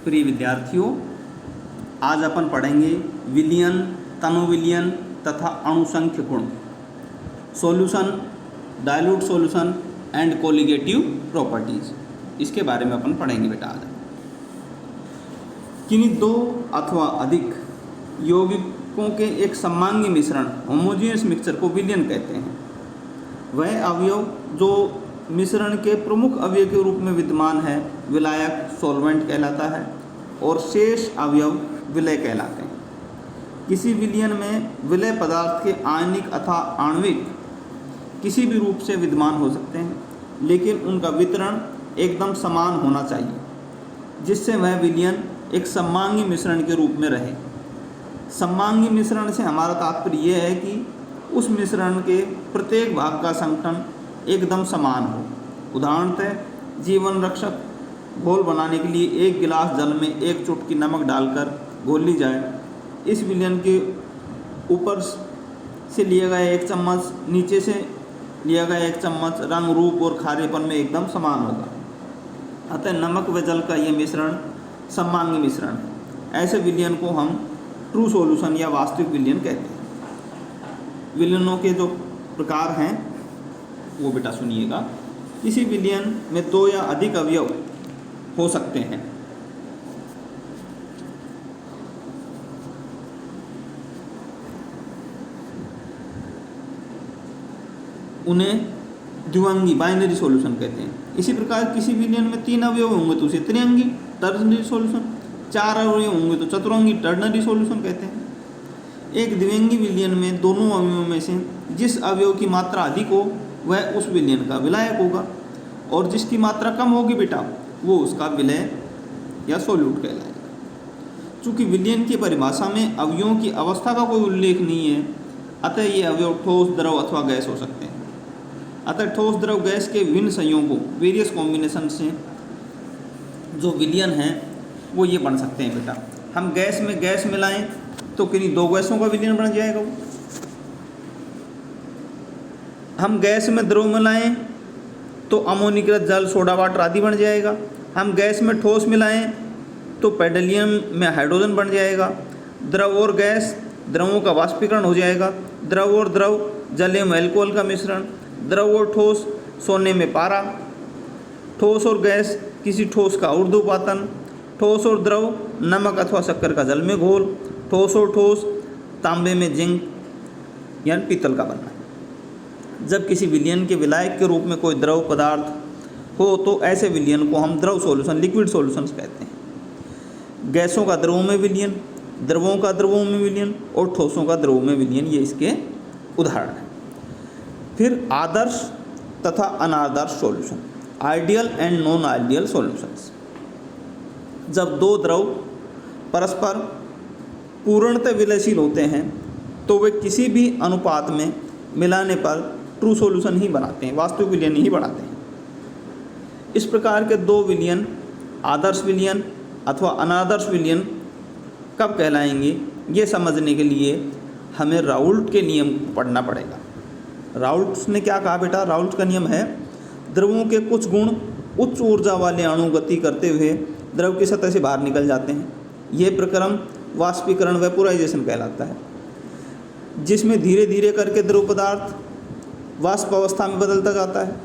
प्रिय विद्यार्थियों, आज अपन पढ़ेंगे विलयन, तनुविलयन तथा अणुसंख्य गुण, solution, dilute solution and colligative properties, इसके बारे में अपन पढ़ेंगे बेटा आज। किन्हीं दो अथवा अधिक यौगिकों के एक समांगी मिश्रण होमोजेनियस मिक्सचर को विलयन कहते हैं। वह अवयव जो मिश्रण के प्रमुख अवयव के रूप में विद्यमान है विलायक सॉल्वेंट कहलाता है और शेष अवयव विलय कहलाते हैं। किसी विलयन में विलय पदार्थ के आयनिक अथवा आणविक किसी भी रूप से विद्यमान हो सकते हैं, लेकिन उनका वितरण एकदम समान होना चाहिए, जिससे वह विलयन एक समांगी मिश्रण के रूप में रहे। समांगी मिश्रण से हमारा तात्पर्य यह है कि उस मिश्रण के प्रत्येक भाग का संगठन एकदम समान हो। उदाहरणतः जीवन रक्षक घोल बनाने के लिए एक गिलास जल में एक चुटकी नमक डालकर घोल ली जाए। इस विलयन के ऊपर से लिया गया एक चम्मच, नीचे से लिया गया एक चम्मच रंग, रूप और खारेपन में एकदम समान होगा। अतः नमक व जल का यह मिश्रण समांगी मिश्रण है। ऐसे विलयन को हम ट्रू सॉल्यूशन या वास्तविक विलयन कहते हैं। विलयनों के जो प्रकार हैं वो बेटा सुनिएगा। किसी विलयन में दो या अधिक अवयव हो सकते हैं। उन्हें द्विअंगी बाइनरी सॉल्यूशन कहते हैं। इसी प्रकार किसी विलयन में तीन अवयव होंगे तो उसे त्रिअंगी टर्नरी सॉल्यूशन, चार अवयव होंगे तो चतुरंगी टर्नरी सॉल्यूशन कहते हैं। एक द्विअंगी विलयन में दोनों अवयवों में से जिस अवयव की मात्रा अधिक हो वह उस विलयन का विलायक होगा और जिसकी मात्रा कम होगी बेटा वो उसका विलय या सोल्यूट कहलाएगा। चूँकि विलयन की परिभाषा में अवयवों की अवस्था का कोई उल्लेख नहीं है, अतः ये अवयव ठोस, द्रव अथवा गैस हो सकते हैं। अतः ठोस, द्रव, गैस के विभिन्न संयोगों वेरियस कॉम्बिनेशन से जो विलयन हैं वो ये बन सकते हैं बेटा। हम गैस में गैस मिलाएं तो किन्हीं दो गैसों का विलयन बन जाएगा वो। हम गैस में द्रव मिलाएं तो अमोनिकृत जल, सोडा वाटर आदि बन जाएगा। हम गैस में ठोस मिलाएं तो पेट्रोलियम में हाइड्रोजन बन जाएगा। द्रव और गैस, द्रवों का वाष्पीकरण हो जाएगा। द्रव और द्रव, जल एवं अल्कोहल का मिश्रण। द्रव और ठोस, सोने में पारा। ठोस और गैस, किसी ठोस का ऊर्ध्वपातन। ठोस और द्रव, नमक अथवा शक्कर का जल में घोल। ठोस और ठोस, तांबे में जिंक यानी पीतल का बनना। जब किसी विलयन के विलायक के रूप में कोई द्रव पदार्थ हो तो ऐसे विलयन को हम द्रव सॉल्यूशन, लिक्विड सॉल्यूशंस कहते हैं। गैसों का द्रवों में विलयन, द्रवों का द्रवों में विलयन और ठोसों का द्रवों में विलयन, ये इसके उदाहरण हैं। फिर आदर्श तथा अनादर्श solution, ideal and non ideal solutions. जब दो द्रव परस्पर पूर्णतः विलयशील होते हैं तो वे किसी भी अनुपात में मिलाने पर ट्रू सॉल्यूशन ही बनाते हैं, वास्तविक विलयन ही बनाते हैं। इस प्रकार के दो विलयन, आदर्श विलयन अथवा अनादर्श विलयन, कब कहलाएंगे ये समझने के लिए हमें राउल्ट के नियम पढ़ना पड़ेगा। राउल्ट ने क्या कहा बेटा? राउल्ट का नियम है द्रवों के कुछ गुण उच्च ऊर्जा वाले अणु गति करते हुए द्रव की सतह से बाहर निकल जाते हैं। यह प्रक्रम वाष्पीकरण वेपोराइजेशन कहलाता है, जिसमें धीरे धीरे करके द्रव पदार्थ वाष्प अवस्था में बदलता जाता है।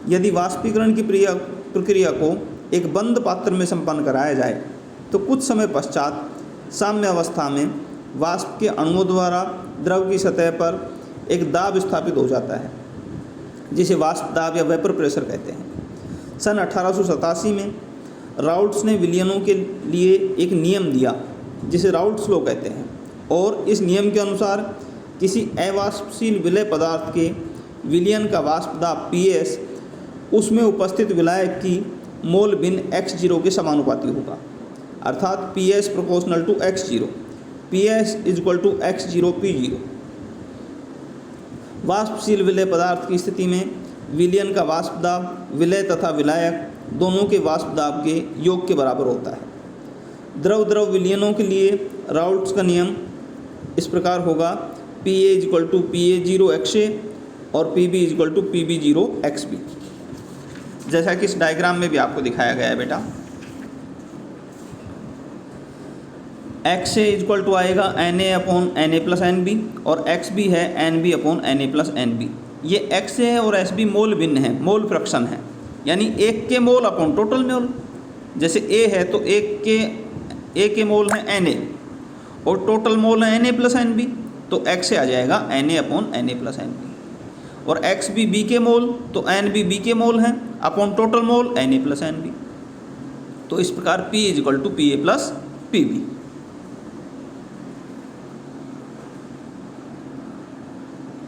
यदि वाष्पीकरण की प्रक्रिया को एक बंद पात्र में संपन्न कराया जाए तो कुछ समय पश्चात साम्य अवस्था में वाष्प के अणुओं द्वारा द्रव की सतह पर एक दाब स्थापित हो जाता है, जिसे वाष्प दाब या वेपर प्रेशर कहते हैं। सन 1887 में राउल्ट्स ने विलयनों के लिए एक नियम दिया जिसे राउल्ट्स लॉ कहते हैं, और इस नियम के अनुसार किसी अवाष्पशील विलय पदार्थ के विलयन का वाष्प दाब PS उसमें उपस्थित विलायक की मोल भिन्न x0 के समानुपाती होगा, अर्थात PS proportional to x0, PS equal to x0 P0। वाष्पशील विलय पदार्थ की स्थिति में विलयन का वाष्प दाब विलय तथा विलायक दोनों के वाष्प दाब के योग के बराबर होता है। द्रव द्रव विलयनों के लिए राउल्ट्स का नियम इस प्रकार होगा: PA equal to PA0 XA और PB equal to PB0 XB, जैसा कि इस डायग्राम में भी आपको दिखाया गया है बेटा। एक्स ए इक्वल टू आएगा N A upon N A plus N B, और एक्स बी है N B upon N A plus N B. ये एक्स ए है और एस बी मोल भिन्न है, मोल फ्रैक्शन है, यानी एक के मोल अपॉन टोटल मोल। जैसे ए है तो ए के मोल है एन ए और टोटल मोल है N A plus N B, तो एक्स से आ जाएगा N A upon N A plus N B. और एक्स बी के मोल तो एन बी के मोल हैं upon total mole N A plus N B. तो इस प्रकार P is equal to P A plus P B.